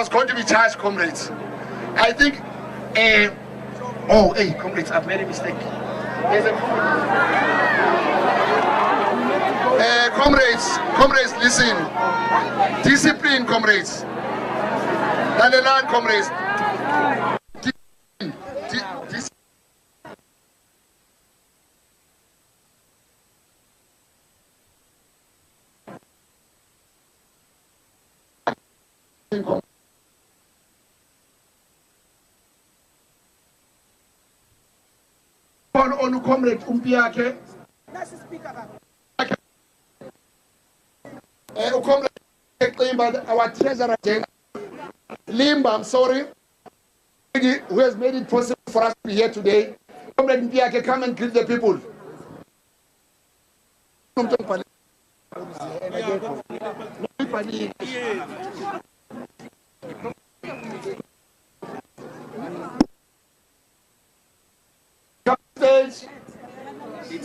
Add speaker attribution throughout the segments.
Speaker 1: was going to be charged, comrades. I think, comrades, I've made a mistake. There's a comrades, listen. Discipline, comrades. Line, comrades. On comrade Umpiake. Comrade our treasurer Limba, I'm sorry, who has made it possible for us to be here today. Comrade Umpiake, come and greet the people.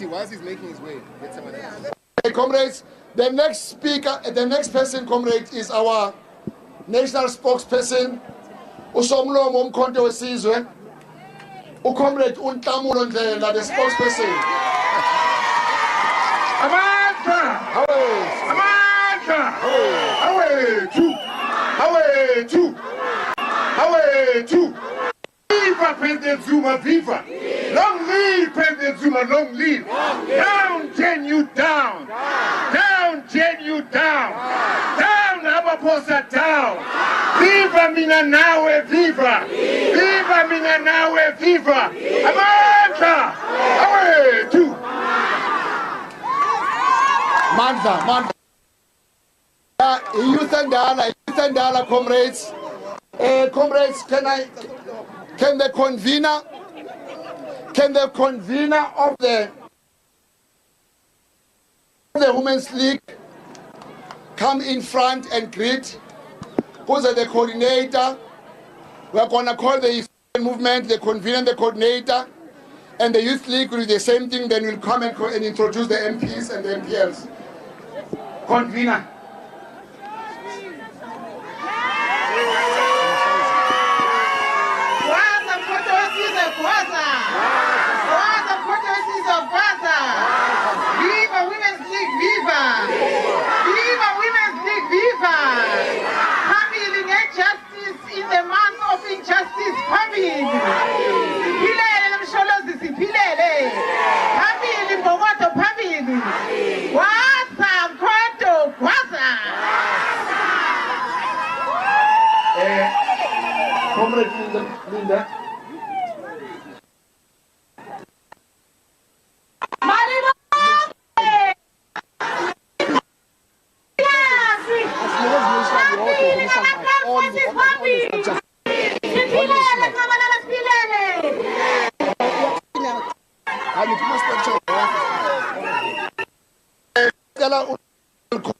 Speaker 2: Whilst he's making his way, get someone else.
Speaker 1: Hey, comrades, the next person, comrade, is our national spokesperson, Usomlomo Mkhonto wesizwe, uComrade uNhlamulo Ndlela, the spokesperson. Amandla! Away two! Viva President Zuma, viva! Long live President Zuma, long live! Down, Gen you down! Down, Gen you down! Down, Ramaphosa down! Viva Minanawe, viva! Viva Minanawe, viva! Amandla! Away two! Mandla. Youth and Dala, comrades. Comrades, can the convener of the Women's League come in front and greet? Who's the coordinator? We're going to call the youth movement, the convener, the coordinator, and the Youth League will do the same thing. Then we'll come and introduce the MPs and the MPLs. Convener.
Speaker 3: Viva Women's League, viva! Viva Women's League, viva! Family net justice in the month of injustice, family! Siphilele Msholozi, siphilele! Family, Mbokodo, family! Gwasa, Mkhonto, gwasa!
Speaker 1: Comrade Linda.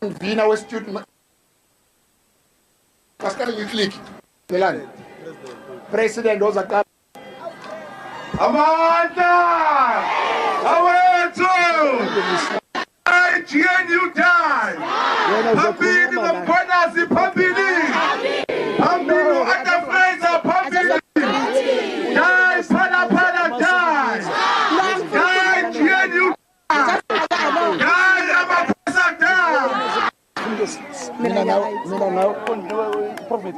Speaker 1: Convener with student Pascal Youth League. President Ozaka.
Speaker 4: Amanda! Awetu! I GN you die! Pambini Mponasi Pambini! Pambini Ata Fraser Pambini! Die Pada die! Die GN you die! Die Ramaphosa die!
Speaker 1: Prophet.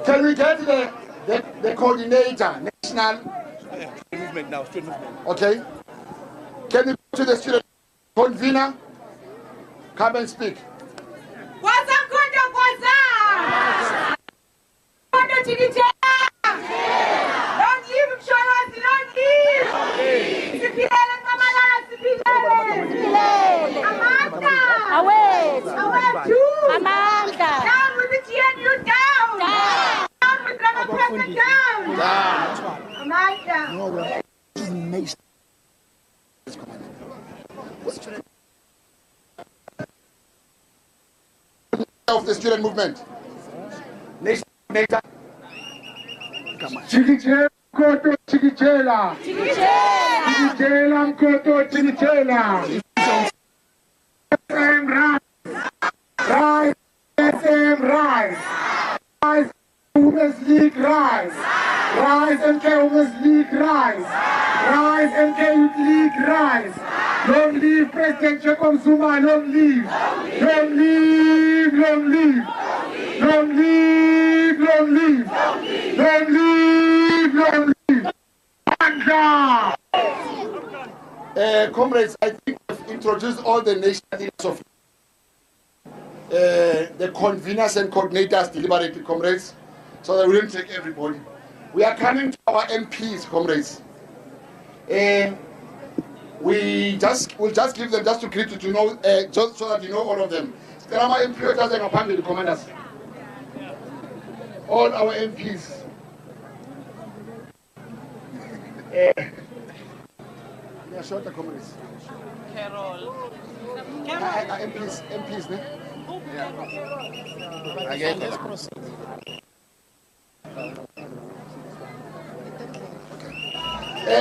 Speaker 1: Can we get the coordinator, national
Speaker 2: Movement now, student movement.
Speaker 1: Okay. Can we go to the student convener? Come and speak.
Speaker 3: What's up, Kondo Kwaza? Kondo Chikita! Don't give him Shawaz, don't give! Sipilele, Kamalala, Sipilele! Amanda!
Speaker 5: Away!
Speaker 3: Away, too!
Speaker 5: Amanda!
Speaker 3: Down with the GNU, down! Down with Ramaphosa, down! Amanda!
Speaker 1: Of the student movement. Next.
Speaker 4: Chikichela Mkoto Chikichela! Chikichela Mkoto Chikichela! Women's League, rise. Rise, MK Women's League, rise. Rise, MK Youth League, rise. Long live President Jacob Zuma, long live. Long live, long live. Long live, long live. Long live, long live. Anda!
Speaker 6: Comrades, I think I've introduced all the national leaders of the conveners and coordinators deliberately, comrades, so that we don't take everybody. We are coming to our MPs, comrades. We'll just give them just to greet you to know, just so that you know all of them. Stelama MP doesn't appoint the commanders. All our MPs. They are shorter, comrades.
Speaker 7: Carol.
Speaker 6: MPs, ne?
Speaker 2: Again.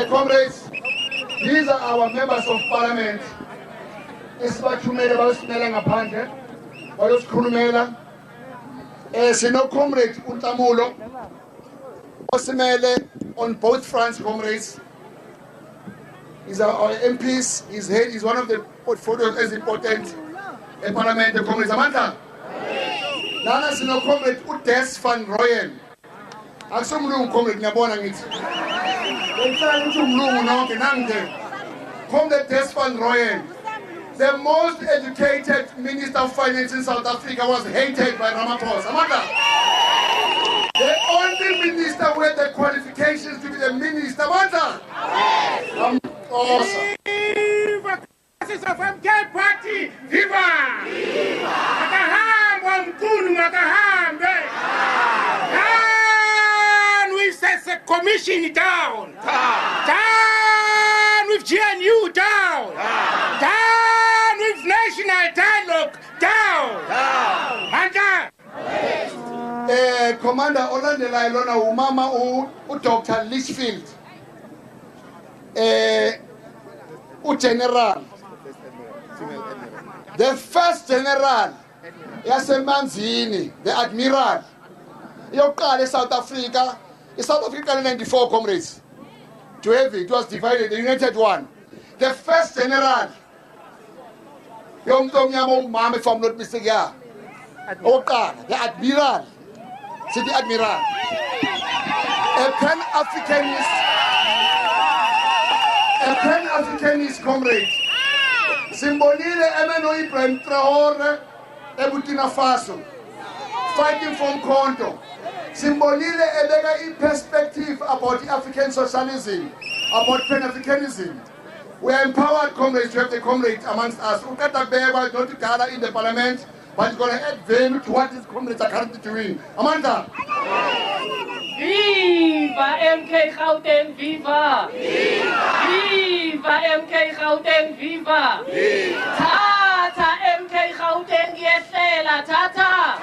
Speaker 6: Comrades, these are our members of parliament. Isibathumele bayosimela ngaphandle, bayosikhulumela. Sino comrade uNtamulo osimele on both fronts, comrades. He's our MPs. He's one of the portfolios as important in parliament. The comrades, Amanda. Nana sino comrade uDes van Rooyen. Akusomlungu comrade, ngiyabona ngithi. Ngicela ukuthi umlungu nonke nange. Comrade Des van Rooyen, the most educated Minister of Finance in South Africa, was hated by Ramaphosa. Amanda. The only minister with the qualifications to be the minister. Amanda. Awesome.
Speaker 1: Viva of MK Party! Viva! Makahamba mkulu makahambe! Down with the commission down! Down with GNU down! Down with national dialogue down! Manda!
Speaker 6: Commander olandela ilona umama Dr. Litchfield. General, the first general, yasemanzini, the admiral, yokuqala South Africa, South Africa in 94, comrades. To have it was divided, the United one. The first general, Yom Mama, if I'm not mistaken, the admiral, City Admiral, a Pan-Africanist comrade. Simbolile Emeno Ibrahim Traore, Burkina Faso, fighting from Congo. Simbolile Elega perspective about African socialism, about Pan-Africanism. We are empowered comrades to have the comrades amongst us. Ukata Beba is not to gather in the parliament, but it's going to add value to what these comrades are currently doing. Amanda.
Speaker 7: Viva MK Gauteng, viva! Viva MK Gauteng, viva! Tata MK Gauteng yehlela, tata!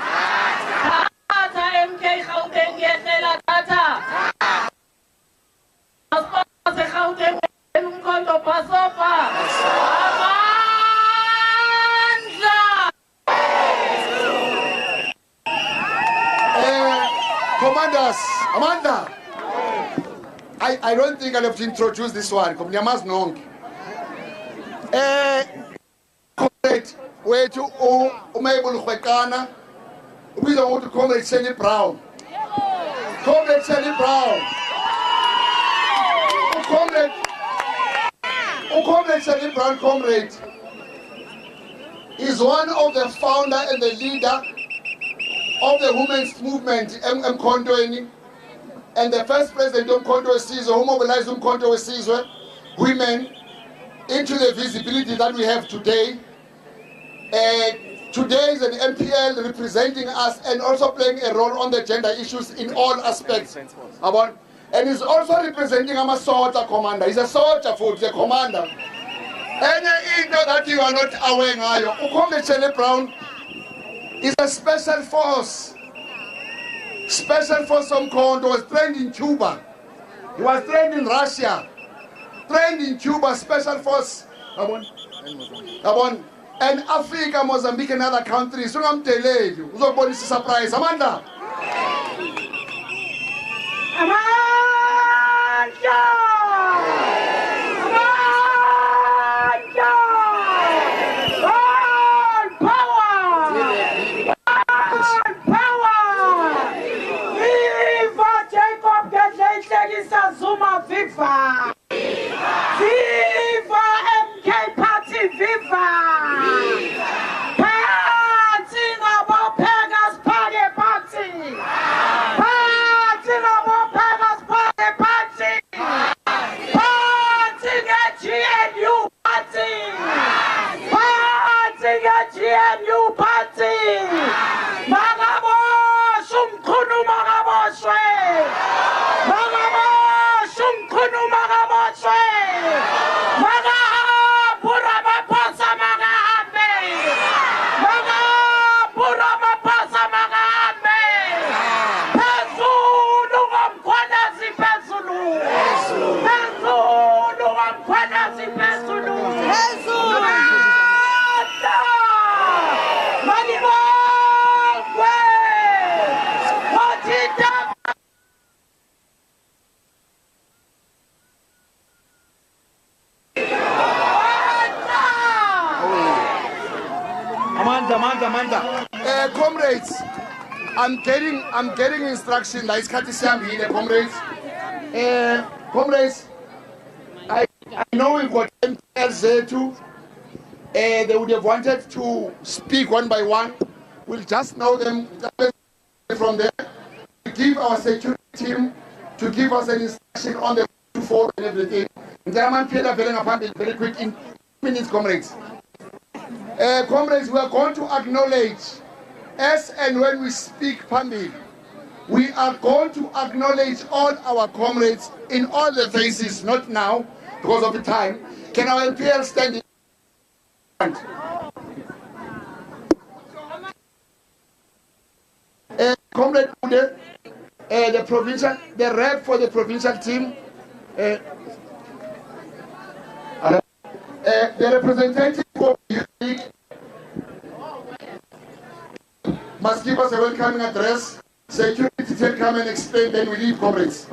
Speaker 7: Tata MK Gauteng yehlela, tata! Asipase Gauteng umkhonto pasopa!
Speaker 6: Commanders, Amanda, I don't think I'll have to introduce this one. Comrade, where to Umebul Huekana, we don't want to Comrade Shelly Brown. Comrade Shelly Brown. Comrade Shelly Brown, comrade, is one of the founder and the leader of the women's movement, Mkhonto, and the first president of Mkhonto Sizwe, who mobilized Mkhonto Sizwe women into the visibility that we have today. Today is an MPL representing us and also playing a role on the gender issues in all aspects. And he's also representing a soldier commander. He's a soldier for the commander. Any ego that you are not aware of, Comrade Shelly Brown is a special force. Special force from Congo, was trained in Cuba. He was trained in Russia. Trained in Cuba, special force. And Africa, Mozambique and other countries. So I'm telling you, surprise. Amanda.
Speaker 3: Amandla! Amandla! God power! God power! Viva Jacob Gedleyihlekisa Zuma, viva! Viva MK Party, viva! Party ngabo Pegas Party Party! Party ngabo Pegas Party Party! Party nge-GNU Party! Party nge-GNU Party! Makabosh umkhulu makaboshwe! Makabosh umkhulu makaboshwe! Makabura maphosa makahambe! Makabura maphosa makahambe! Phezulu komkhwanazi phezulu! Phezulu komkhwanazi phezulu! Amandla! Malibongwe! Mothida!
Speaker 6: Comrades, I'm getting instruction. La isikhathi sihambile, comrades. Comrades, I know we've got MPLs there too. They would have wanted to speak one by one. We'll just know them from there. To give our security team to give us an instruction on the 2-4 and everything. Very quick in minutes, comrades. Comrades, we are going to acknowledge, as and when we speak Pambi, we are going to acknowledge all our comrades in all the faces, not now, because of the time. Can our MPL stand in front? Comrade Ude, the provincial, the rep for the provincial team, the representative for the league must give us a welcoming address. Security will come and explain, then we leave, comrades.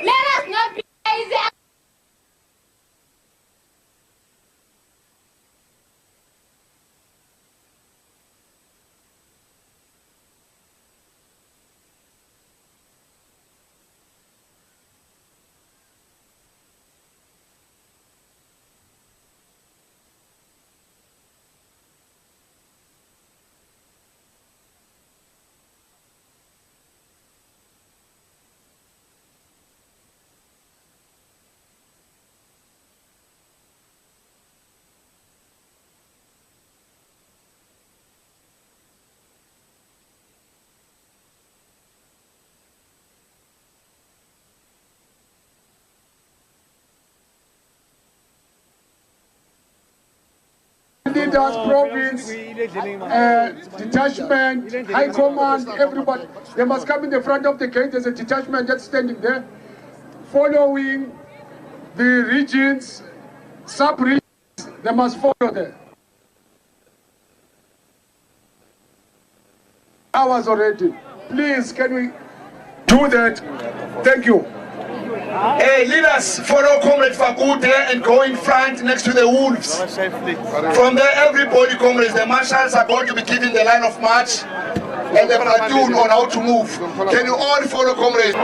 Speaker 5: Let us not be lazy.
Speaker 4: Leaders, province, detachment, high command, everybody. They must come in the front of the gate. There's a detachment just standing there, following the regions, sub-regions. They must follow there. Hours already. Please, can we do that? Thank you.
Speaker 6: Hey, leaders, follow Comrade Fakute and go in front next to the wolves. From there, everybody, comrades, the marshals are going to be giving the line of march and the platoon on how to move. Can you all follow, comrades?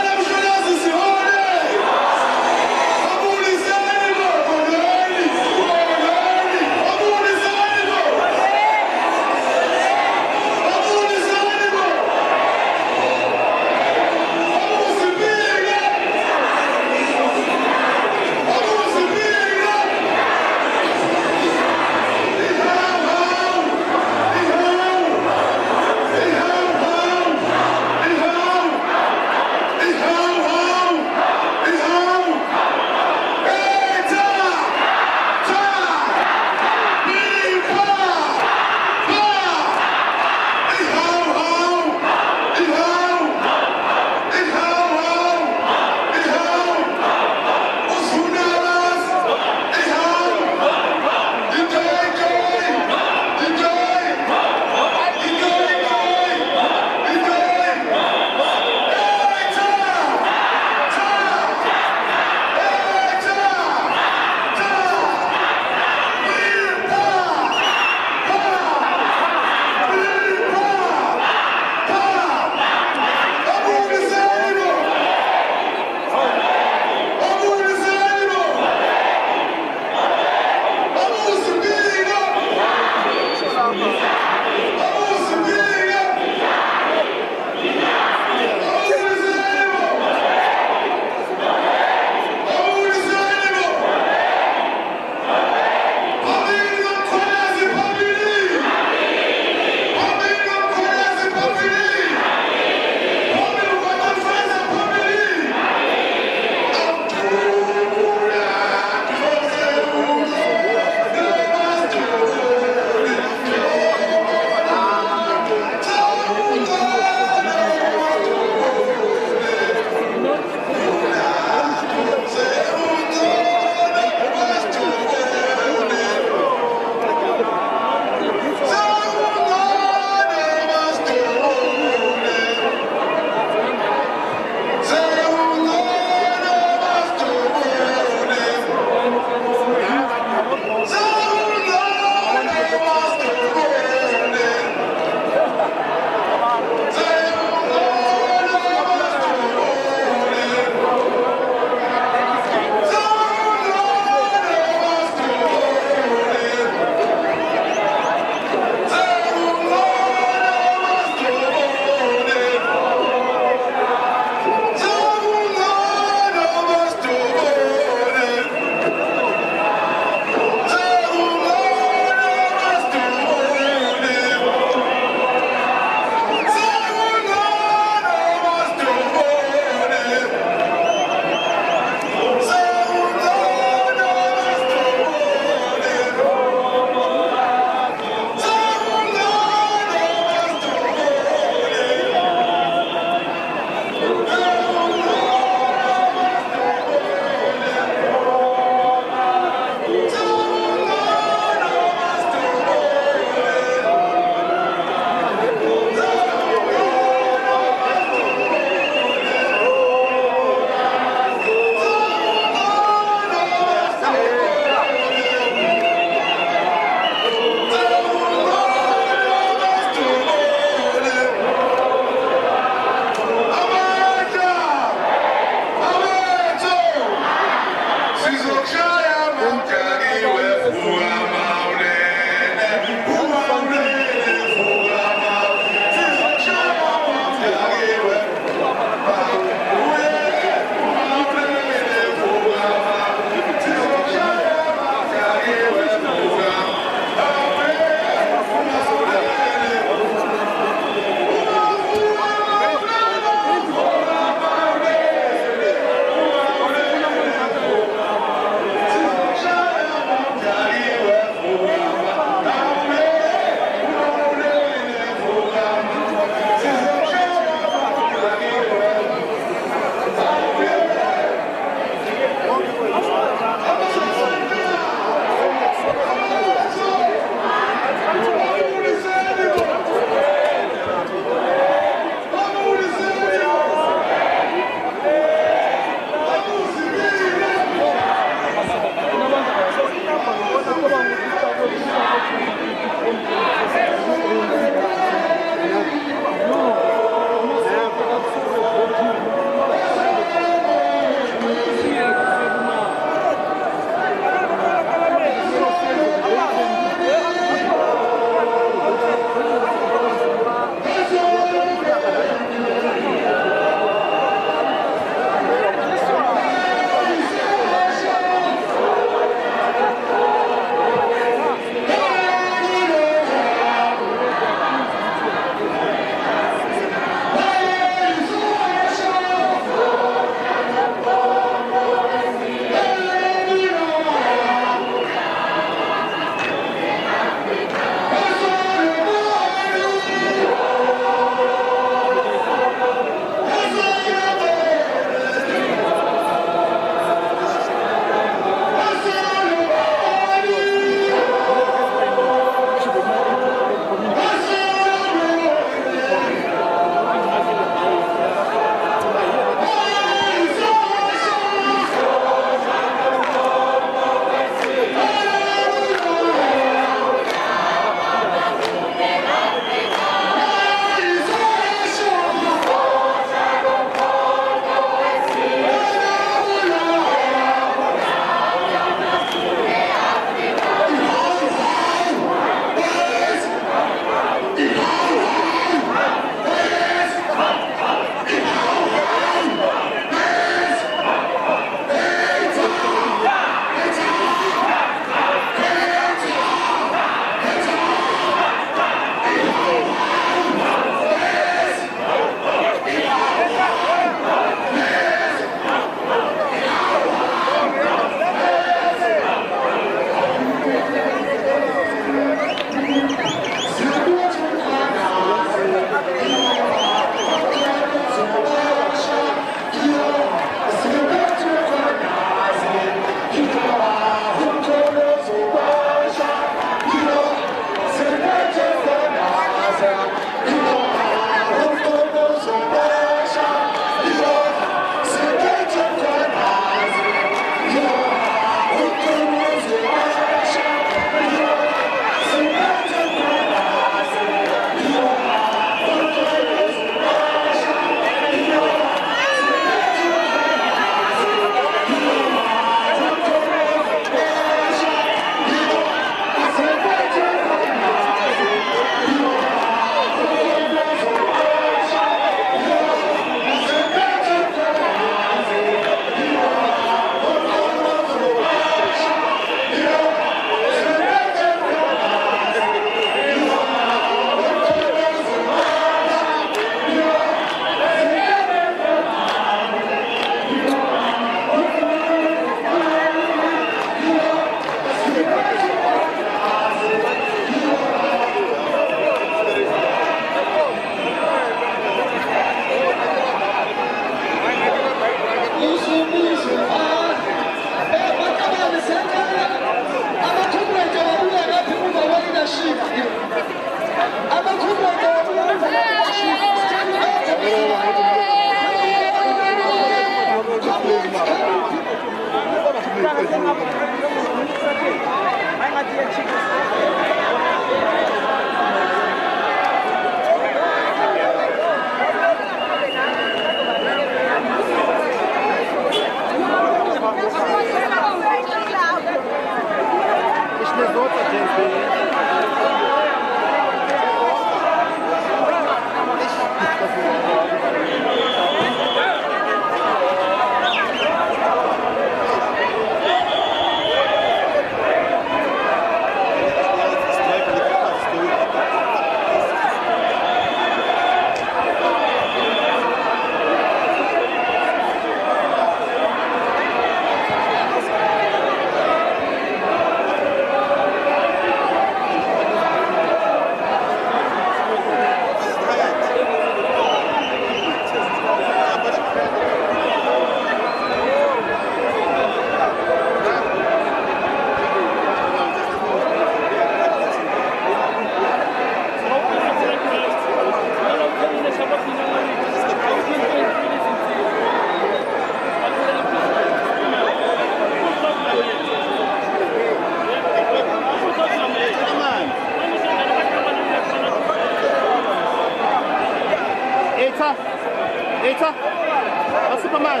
Speaker 8: Eta, was Superman?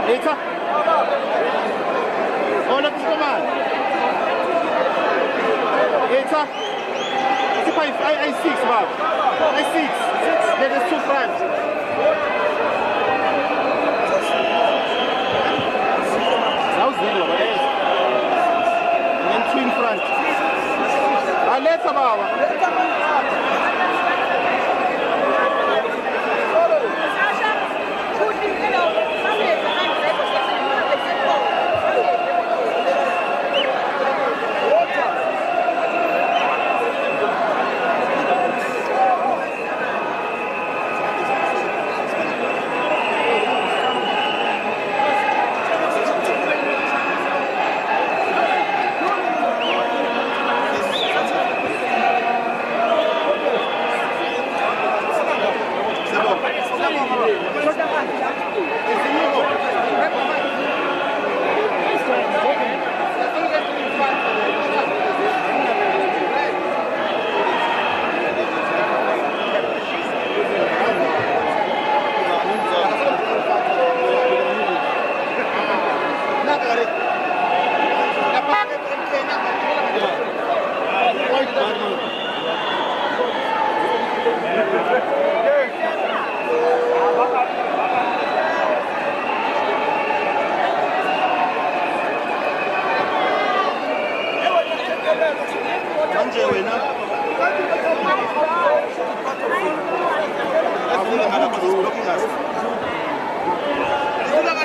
Speaker 8: Eta, oh look Superman. Eta, what's the point? I6, Bob. I6. Yeah, there's two fronts. That was little, but yes. And then two in front. Later, Bob.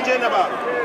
Speaker 8: Jenna ba?